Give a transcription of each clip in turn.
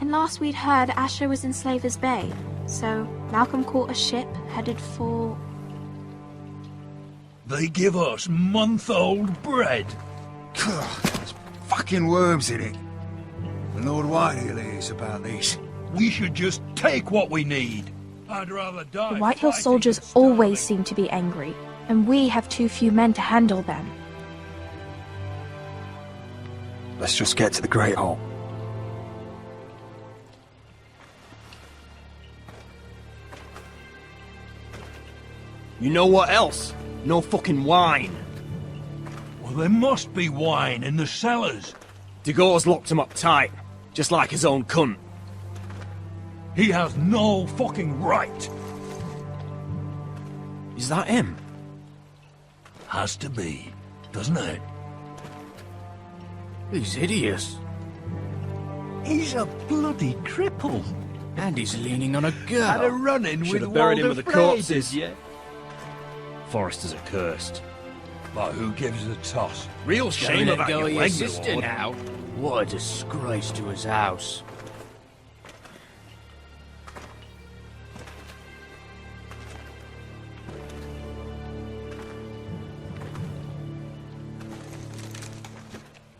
When last we'd heard, Asher was in Slaver's Bay, so Malcolm caught a ship headed for... They give us month-old bread. There's fucking worms in it. And Lord Whitehill hears about these. We should just take what we need. I'd rather die. The Whitehill fighting soldiers than starving. always seem to be angry, and we have too few men to handle them. Let's just get to the Great Hall. You know what else? No fucking wine. Well, there must be wine in the cellars. Degor's locked him up tight, just like his own cunt. He has no fucking right. Is that him? Has to be, doesn't it? He's hideous. He's a bloody cripple. And he's leaning on a girl. Had a run-in Should with have buried him Walder with the Frey, corpses. did ya? Forresters are cursed. But who gives a toss? Real shame Let about go your of your leg, sister Lord. now. What a disgrace to his house.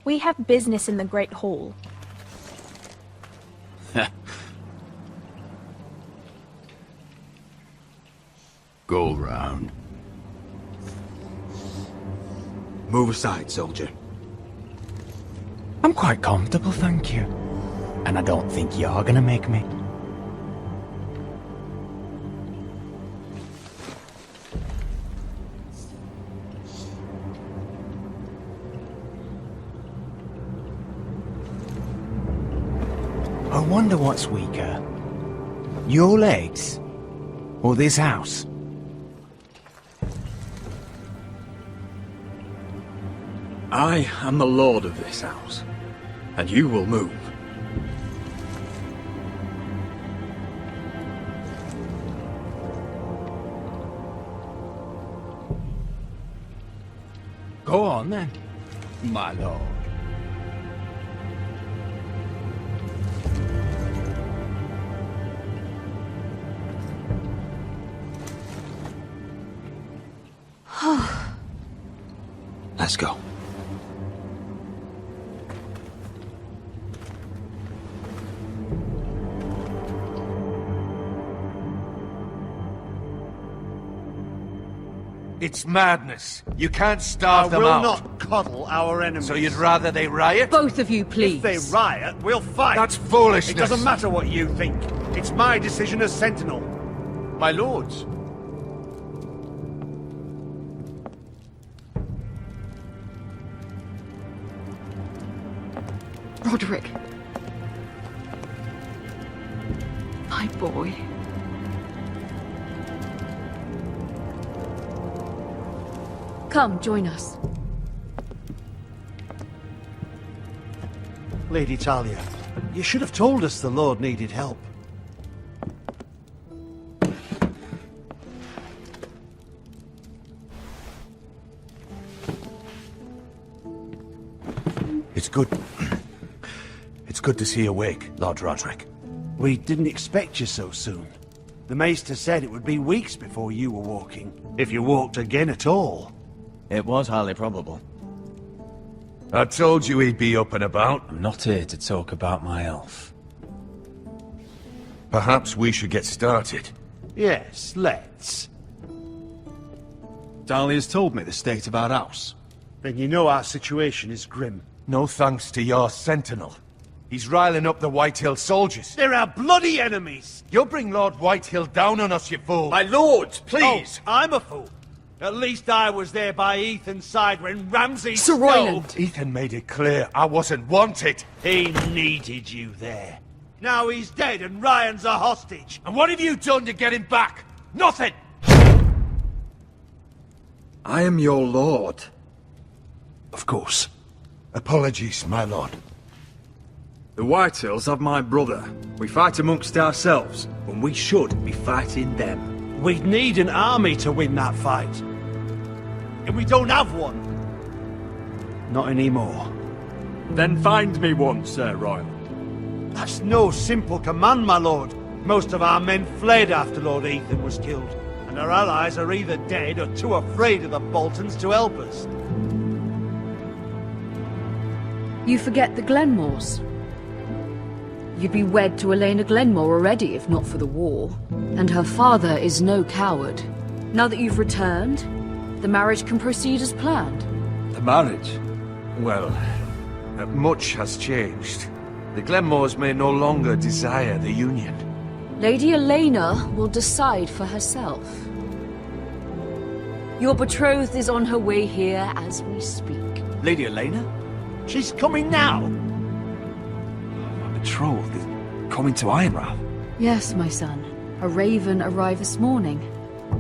We have business in the Great Hall. Go round. Move aside, soldier. I'm quite comfortable, thank you. And I don't think you're gonna make me. I wonder what's weaker. Your legs? Or this house? I am the lord of this house, and you will move. Go on then, my lord. Let's go. It's madness. You can't starve them out. I will not coddle our enemies. So you'd rather they riot? Both of you, please. If they riot, we'll fight. That's foolishness. It doesn't matter what you think. It's my decision as Sentinel. My lords. Roderick. My boy. Come, join us. Lady Talia, you should have told us the Lord needed help. It's good. It's good to see you awake, Lord Roderick. We didn't expect you so soon. The Maester said it would be weeks before you were walking, if you walked again at all. It was highly probable. I told you he'd be up and about. I'm not here to talk about my elf. Perhaps we should get started. Yes, let's. Dahlia's told me the state of our house. Then you know our situation is grim. No thanks to your sentinel. He's riling up the Whitehill soldiers. They're our bloody enemies! You'll bring Lord Whitehill down on us, you fool! My lords, please! Oh, I'm a fool. At least I was there by Ethan's side when Ramsay Sir Royland! Ethan made it clear I wasn't wanted. He needed you there. Now he's dead and Ryan's a hostage. And what have you done to get him back? Nothing! I am your lord. Of course. Apologies, my lord. The Whitehills have my brother. We fight amongst ourselves, when we should be fighting them. We'd need an army to win that fight. And we don't have one. Not anymore. Then find me one, Sir Royland. That's no simple command, my lord. Most of our men fled after Lord Ethan was killed, and our allies are either dead or too afraid of the Boltons to help us. You forget the Glenmores. You'd be wed to Elena Glenmore already if not for the war. And her father is no coward. Now that you've returned, the marriage can proceed as planned. The marriage? Well, much has changed. The Glenmores may no longer desire the union. Lady Elena will decide for herself. Your betrothed is on her way here as we speak. Lady Elena? She's coming now! My betrothed is coming to Ironrath. Yes, my son. A raven arrived this morning.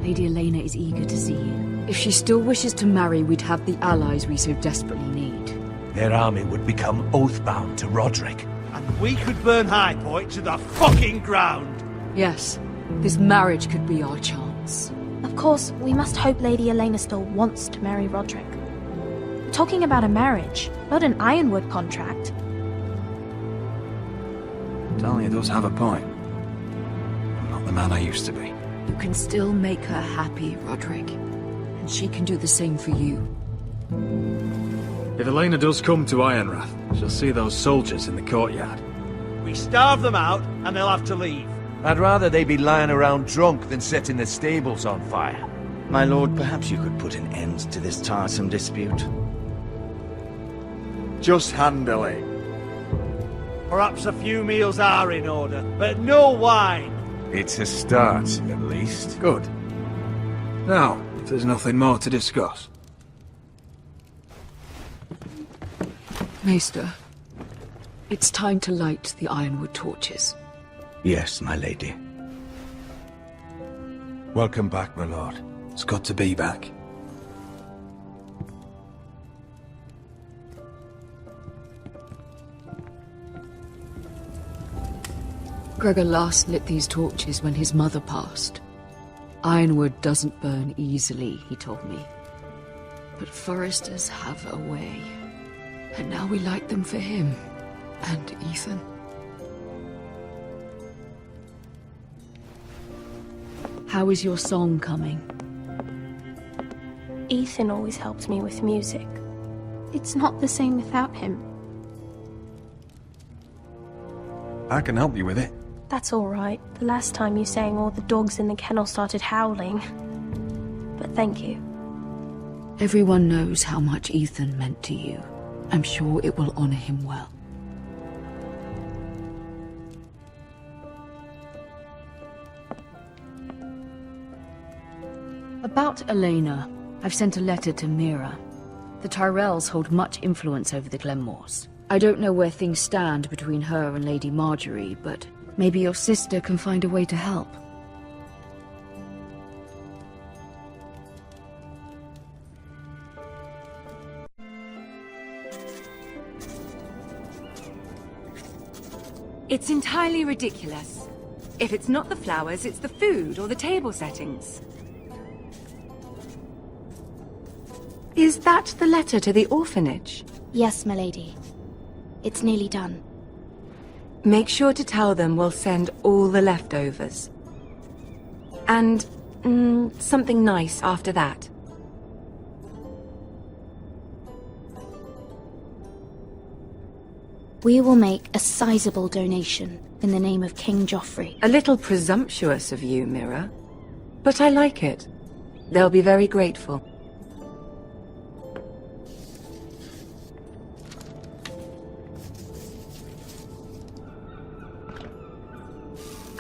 Lady Elena is eager to see you. If she still wishes to marry, we'd have the allies we so desperately need. Their army would become oath-bound to Roderick. And we could burn High Point to the fucking ground! Yes, this marriage could be our chance. Of course, we must hope Lady Elena still wants to marry Roderick. We're talking about a marriage, not an Ironwood contract. Talia does have a point. I'm not the man I used to be. You can still make her happy, Roderick. And she can do the same for you. If Elena does come to Ironrath, she'll see those soldiers in the courtyard. We starve them out, and they'll have to leave. I'd rather they be lying around drunk than setting the stables on fire. My lord, perhaps you could put an end to this tiresome dispute. Just handily. Perhaps a few meals are in order, but no wine! It's a start, at least. Good. Now, if there's nothing more to discuss. Maester, it's time to light the Ironwood torches. Yes, my lady. Welcome back, my lord. It's good to be back. Gregor last lit these torches when his mother passed. Ironwood doesn't burn easily, he told me. But Forresters have a way. And now we light them for him. And Ethan. How is your song coming? Ethan always helped me with music. It's not the same without him. I can help you with it. That's all right. The last time you sang, all the dogs in the kennel started howling. But thank you. Everyone knows how much Ethan meant to you. I'm sure it will honor him well. About Elena, I've sent a letter to Mira. The Tyrells hold much influence over the Glenmores. I don't know where things stand between her and Lady Marjorie, but maybe your sister can find a way to help. It's entirely ridiculous. If it's not the flowers, it's the food or the table settings. Is that the letter to the orphanage? Yes, my lady. It's nearly done. Make sure to tell them we'll send all the leftovers. And, something nice after that. We will make a sizable donation in the name of King Joffrey. A little presumptuous of you, Mira. But I like it. They'll be very grateful.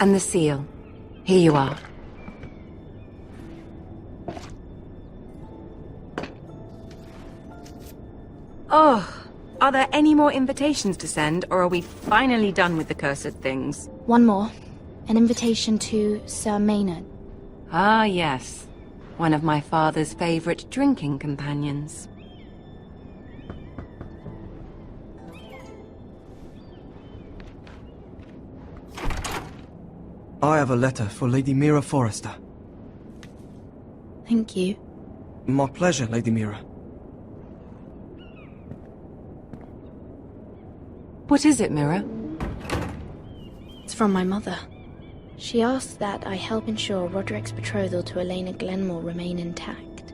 And the seal. Here you are. Oh, are there any more invitations to send, or are we finally done with the cursed things? One more. An invitation to Sir Maynard. Ah, yes. One of my father's favorite drinking companions. I have a letter for Lady Mira Forrester. Thank you. My pleasure, Lady Mira. What is it, Mira? from my mother. She asks that I help ensure Roderick's betrothal to Elena Glenmore remain intact.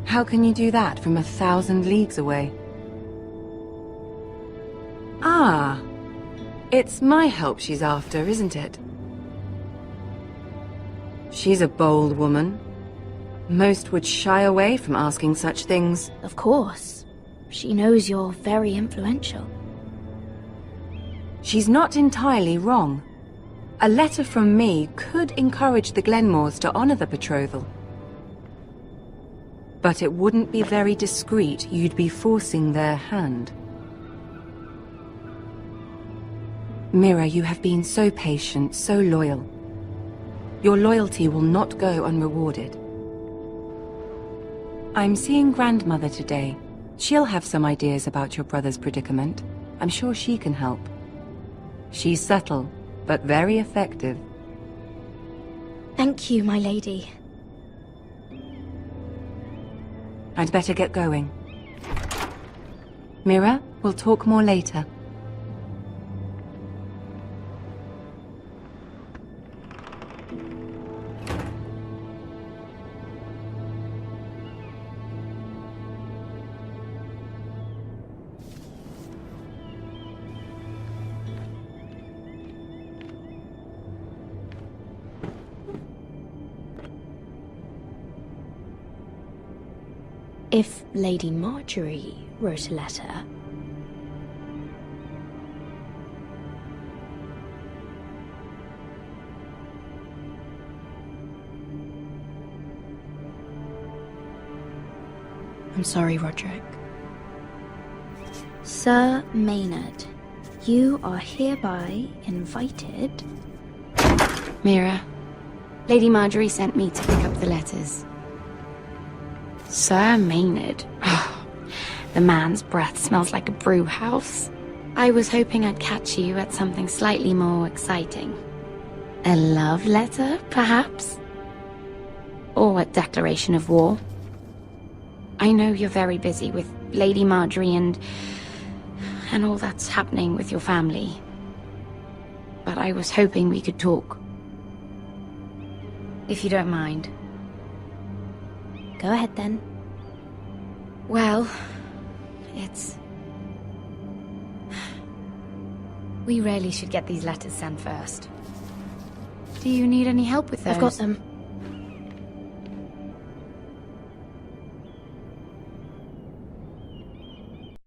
How can you do that from 1,000 leagues away? Ah, it's my help she's after, isn't it? She's a bold woman. Most would shy away from asking such things. Of course. She knows you're very influential. She's not entirely wrong. A letter from me could encourage the Glenmores to honor the betrothal. But it wouldn't be very discreet. You'd be forcing their hand. Mira, you have been so patient, so loyal. Your loyalty will not go unrewarded. I'm seeing Grandmother today. She'll have some ideas about your brother's predicament. I'm sure she can help. She's subtle, but very effective. Thank you, my lady. I'd better get going. Mira, we'll talk more later. If Lady Marjorie wrote a letter... I'm sorry, Roderick. Sir Maynard, you are hereby invited... Mira, Lady Marjorie sent me to pick up the letters. Sir Maynard. The man's breath smells like a brew house. I was hoping I'd catch you at something slightly more exciting. A love letter, perhaps? Or a declaration of war? I know you're very busy with Lady Marjorie and all that's happening with your family. But I was hoping we could talk. If you don't mind. Go ahead, then. Well, we really should get these letters sent first. Do you need any help with those? I've got them.